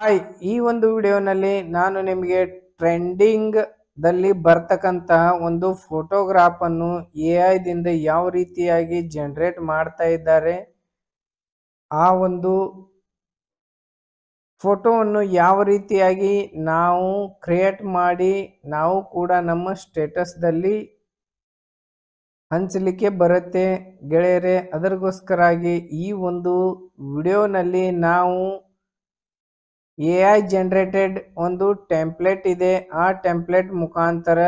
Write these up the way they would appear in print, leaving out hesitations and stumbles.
Hi, ಈ ಒಂದು ವಿಡಿಯೋನಲ್ಲಿ ನಾನು ನಿಮಗೆ ಟ್ರೆಂಡಿಂಗ್ ದಲ್ಲಿ ಬರ್ತಕ್ಕಂತಹ ಒಂದು ಫೋಟೋಗ್ರಾಫ್ ಅನ್ನು AI ದಿಂದ ಯಾವ ರೀತಿಯಾಗಿ ಜನರೇಟ್ ಮಾಡ್ತಾ ಇದ್ದಾರೆ, ಆ ಒಂದು ಫೋಟೋವನ್ನು ಯಾವ ರೀತಿಯಾಗಿ ನಾವು ಕ್ರಿಯೇಟ್ ಮಾಡಿ ನಾವು ಕೂಡ ನಮ್ಮ ಸ್ಟೇಟಸ್ದಲ್ಲಿ ಹಂಚಲಿಕ್ಕೆ ಬರುತ್ತೆ ಗೆಳೆಯರೆ. ಅದಕ್ಕೋಸ್ಕರಾಗಿ ಈ ಒಂದು ವಿಡಿಯೋನಲ್ಲಿ ನಾವು AI ಜನರೇಟೆಡ್ ಒಂದು ಟೆಂಪ್ಲೇಟ್ ಇದೆ, ಆ ಟೆಂಪ್ಲೇಟ್ ಮುಖಾಂತರ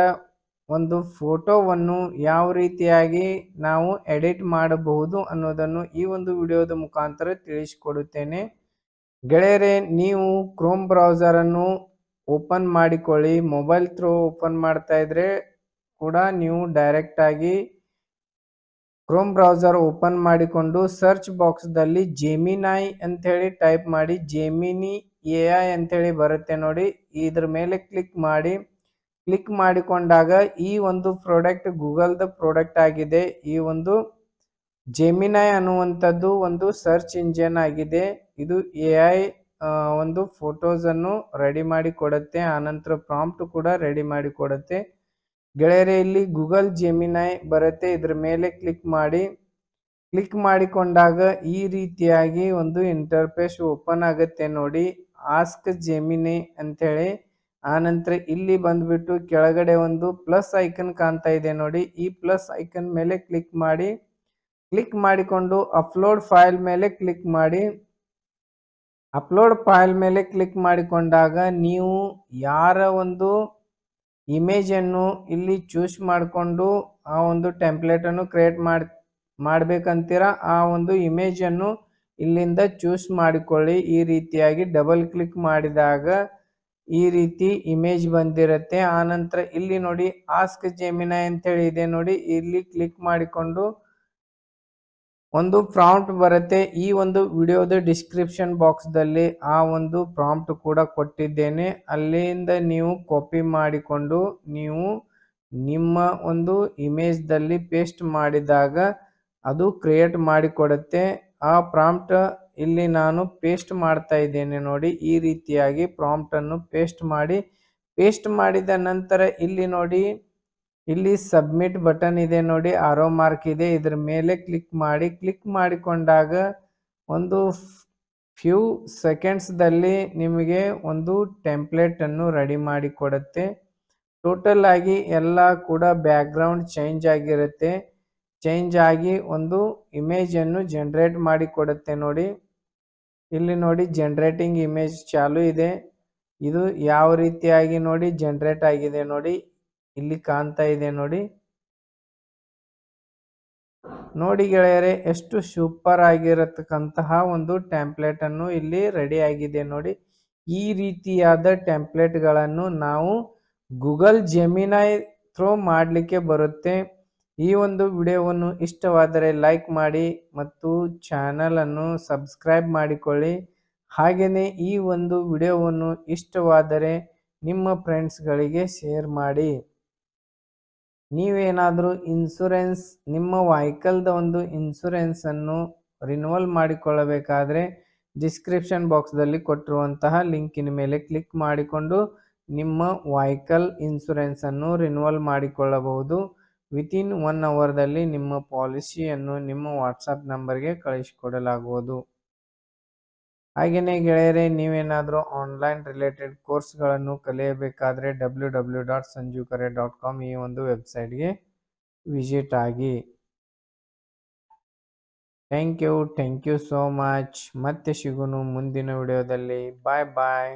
ಒಂದು ಫೋಟೋವನ್ನು ಯಾವ ರೀತಿಯಾಗಿ ನಾವು ಎಡಿಟ್ ಮಾಡಬಹುದು ಅನ್ನೋದನ್ನು ಈ ಒಂದು ವಿಡಿಯೋದ ಮುಖಾಂತರ ತಿಳಿಸಿಕೊಡುತ್ತೇನೆ ಗೆಳೆಯರೆ. ನೀವು ಕ್ರೋಮ್ ಬ್ರೌಸರನ್ನು ಓಪನ್ ಮಾಡಿಕೊಳ್ಳಿ. ಮೊಬೈಲ್ ಥ್ರೂ ಓಪನ್ ಮಾಡ್ತಾ ಇದ್ರೆ ಕೂಡ ನೀವು ಡೈರೆಕ್ಟಾಗಿ ಕ್ರೋಮ್ ಬ್ರೌಸರ್ ಓಪನ್ ಮಾಡಿಕೊಂಡು ಸರ್ಚ್ ಬಾಕ್ಸ್ದಲ್ಲಿ ಜೆಮಿನೈ ಅಂಥೇಳಿ ಟೈಪ್ ಮಾಡಿ, ಜೆಮಿನಿ AI ಅಂಥೇಳಿ ಬರುತ್ತೆ ನೋಡಿ. ಇದ್ರ ಮೇಲೆ ಕ್ಲಿಕ್ ಮಾಡಿ. ಕ್ಲಿಕ್ ಮಾಡಿಕೊಂಡಾಗ ಈ ಒಂದು ಪ್ರಾಡಕ್ಟ್ ಗೂಗಲ್ದ ಪ್ರಾಡಕ್ಟ್ ಆಗಿದೆ. ಈ ಒಂದು ಜೆಮಿನೈ ಅನ್ನುವಂಥದ್ದು ಒಂದು ಸರ್ಚ್ ಇಂಜಿನ್ ಆಗಿದೆ. ಇದು AI ಒಂದು ಫೋಟೋಸನ್ನು ರೆಡಿ ಮಾಡಿ ಕೊಡುತ್ತೆ, ಆನಂತರ ಪ್ರಾಂಪ್ಟ್ ಕೂಡ ರೆಡಿ ಮಾಡಿ ಕೊಡುತ್ತೆ ಗೆಳೆಯರೆ. ಇಲ್ಲಿ ಗೂಗಲ್ ಜೆಮಿನೈ ಬರುತ್ತೆ, ಇದ್ರ ಮೇಲೆ ಕ್ಲಿಕ್ ಮಾಡಿ. ಕ್ಲಿಕ್ ಮಾಡಿಕೊಂಡಾಗ ಈ ರೀತಿಯಾಗಿ ಒಂದು ಇಂಟರ್ಫೇಸ್ ಓಪನ್ ಆಗುತ್ತೆ ನೋಡಿ, ಆಸ್ಕ್ ಜೆಮಿನಿ ಅಂಥೇಳಿ. ಆನಂತರ ಇಲ್ಲಿ ಬಂದ್ಬಿಟ್ಟು ಕೆಳಗಡೆ ಒಂದು ಪ್ಲಸ್ ಐಕನ್ ಕಾಣ್ತಾ ಇದೆ ನೋಡಿ, ಈ ಪ್ಲಸ್ ಐಕನ್ ಮೇಲೆ ಕ್ಲಿಕ್ ಮಾಡಿ. ಕ್ಲಿಕ್ ಮಾಡಿಕೊಂಡು ಅಪ್ಲೋಡ್ ಫೈಲ್ ಮೇಲೆ ಕ್ಲಿಕ್ ಮಾಡಿ. ಅಪ್ಲೋಡ್ ಫೈಲ್ ಮೇಲೆ ಕ್ಲಿಕ್ ಮಾಡಿಕೊಂಡಾಗ ನೀವು ಯಾರ ಒಂದು ಇಮೇಜನ್ನು ಇಲ್ಲಿ ಚೂಸ್ ಮಾಡಿಕೊಂಡು ಆ ಒಂದು ಟೆಂಪ್ಲೇಟನ್ನು ಕ್ರಿಯೇಟ್ ಮಾಡಬೇಕಂತೀರ, ಆ ಒಂದು ಇಮೇಜನ್ನು ಇಲ್ಲಿಂದ ಚೂಸ್ ಮಾಡಿಕೊಳ್ಳಿ. ಈ ರೀತಿಯಾಗಿ ಡಬಲ್ ಕ್ಲಿಕ್ ಮಾಡಿದಾಗ ಈ ರೀತಿ ಇಮೇಜ್ ಬಂದಿರುತ್ತೆ. ಆನಂತರ ಇಲ್ಲಿ ನೋಡಿ ಆಸ್ಕ್ ಜೆಮಿನೈ ಅಂತೇಳಿ ಇದೆ ನೋಡಿ, ಇಲ್ಲಿ ಕ್ಲಿಕ್ ಮಾಡಿಕೊಂಡು ಒಂದು ಪ್ರಾಂಪ್ಟ್ ಬರುತ್ತೆ. ಈ ಒಂದು ವಿಡಿಯೋದ ಡಿಸ್ಕ್ರಿಪ್ಷನ್ ಬಾಕ್ಸ್ದಲ್ಲಿ ಆ ಒಂದು ಪ್ರಾಂಪ್ಟ್ ಕೂಡ ಕೊಟ್ಟಿದ್ದೇನೆ, ಅಲ್ಲಿಂದ ನೀವು ಕಾಪಿ ಮಾಡಿಕೊಂಡು ನೀವು ನಿಮ್ಮ ಒಂದು ಇಮೇಜ್ದಲ್ಲಿ ಪೇಸ್ಟ್ ಮಾಡಿದಾಗ ಅದು ಕ್ರಿಯೇಟ್ ಮಾಡಿಕೊಡುತ್ತೆ. ಆ ಪ್ರಾಂಪ್ಟ್ ಇಲ್ಲಿ ನಾನು ಪೇಸ್ಟ್ ಮಾಡ್ತಾ ಇದ್ದೇನೆ ನೋಡಿ. ಈ ರೀತಿಯಾಗಿ ಪ್ರಾಂಪ್ಟನ್ನು ಪೇಸ್ಟ್ ಮಾಡಿ, ಪೇಸ್ಟ್ ಮಾಡಿದ ನಂತರ ಇಲ್ಲಿ ನೋಡಿ, ಇಲ್ಲಿ ಸಬ್ಮಿಟ್ ಬಟನ್ ಇದೆ ನೋಡಿ, ಆರೋ ಮಾರ್ಕ್ ಇದೆ, ಇದ್ರ ಮೇಲೆ ಕ್ಲಿಕ್ ಮಾಡಿ. ಕ್ಲಿಕ್ ಮಾಡಿಕೊಂಡಾಗ ಒಂದು ಫ್ಯೂ ಸೆಕೆಂಡ್ಸ್ದಲ್ಲಿ ನಿಮಗೆ ಒಂದು ಟೆಂಪ್ಲೇಟನ್ನು ರೆಡಿ ಮಾಡಿ ಕೊಡುತ್ತೆ. ಟೋಟಲ್ ಆಗಿ ಎಲ್ಲ ಕೂಡ ಬ್ಯಾಕ್ಗ್ರೌಂಡ್ ಚೇಂಜ್ ಆಗಿರುತ್ತೆ. ಚೇಂಜ್ ಆಗಿ ಒಂದು ಇಮೇಜನ್ನು ಜನರೇಟ್ ಮಾಡಿ ಕೊಡುತ್ತೆ ನೋಡಿ. ಇಲ್ಲಿ ನೋಡಿ ಜನರೇಟಿಂಗ್ ಇಮೇಜ್ ಚಾಲು ಇದೆ. ಇದು ಯಾವ ರೀತಿಯಾಗಿ ನೋಡಿ ಜನರೇಟ್ ಆಗಿದೆ ನೋಡಿ, ಇಲ್ಲಿ ಕಾಣ್ತಾ ಇದೆ ನೋಡಿ. ನೋಡಿ ಗೆಳೆಯರೆ, ಎಷ್ಟು ಸೂಪರ್ ಆಗಿರತಕ್ಕಂತಹ ಒಂದು ಟೆಂಪ್ಲೇಟ್ ಅನ್ನು ಇಲ್ಲಿ ರೆಡಿ ಆಗಿದೆ ನೋಡಿ. ಈ ರೀತಿಯಾದ ಟೆಂಪ್ಲೇಟ್ಗಳನ್ನು ನಾವು ಗೂಗಲ್ ಜೆಮಿನೈ ಥ್ರೂ ಮಾಡಲಿಕ್ಕೆ ಬರುತ್ತೆ. ಈ ಒಂದು ವಿಡಿಯೋವನ್ನು ಇಷ್ಟವಾದರೆ ಲೈಕ್ ಮಾಡಿ ಮತ್ತು ಚಾನಲ್ ಅನ್ನು ಸಬ್ಸ್ಕ್ರೈಬ್ ಮಾಡಿಕೊಳ್ಳಿ. ಹಾಗೆಯೇ ಈ ಒಂದು ವಿಡಿಯೋವನ್ನು ಇಷ್ಟವಾದರೆ ನಿಮ್ಮ ಫ್ರೆಂಡ್ಸ್ಗಳಿಗೆ ಶೇರ್ ಮಾಡಿ. ನೀವೇನಾದರೂ ಇನ್ಶೂರೆನ್ಸ್, ನಿಮ್ಮ ವೆಹಿಕಲ್ದ ಒಂದು ಇನ್ಶೂರೆನ್ಸನ್ನು ರಿನ್ಯೂವಲ್ ಮಾಡಿಕೊಳ್ಳಬೇಕಾದ್ರೆ ಡಿಸ್ಕ್ರಿಪ್ಷನ್ ಬಾಕ್ಸ್ದಲ್ಲಿ ಕೊಟ್ಟಿರುವಂತಹ ಲಿಂಕಿನ ಮೇಲೆ ಕ್ಲಿಕ್ ಮಾಡಿಕೊಂಡು ನಿಮ್ಮ ವೆಹಿಕಲ್ ಇನ್ಶೂರೆನ್ಸನ್ನು ರಿನ್ಯೂವಲ್ ಮಾಡಿಕೊಳ್ಳಬಹುದು. ವಿತಿನ್ 1 ಅವರ್ದಲ್ಲಿ ನಿಮ್ಮ ಪಾಲಿಸಿಯನ್ನು ನಿಮ್ಮ ವಾಟ್ಸಪ್ ನಂಬರ್ಗೆ ಕಳಿಸಿಕೊಡಲಾಗುವುದು. ಹಾಗೆಯೇ ಗೆಳೆಯರೆ, ನೀವೇನಾದರೂ ಆನ್ಲೈನ್ ರಿಲೇಟೆಡ್ ಕೋರ್ಸ್ಗಳನ್ನು ಕಲಿಯಬೇಕಾದ್ರೆ www.sanjukare.com ಈ ಒಂದು ವೆಬ್ಸೈಟ್ಗೆ ವಿಸಿಟ್ ಆಗಿ. Thank you so much. ಮತ್ತೆ ಸಿಗೋಣ ಮುಂದಿನ ವಿಡಿಯೋದಲ್ಲಿ. ಬಾಯ್ ಬಾಯ್.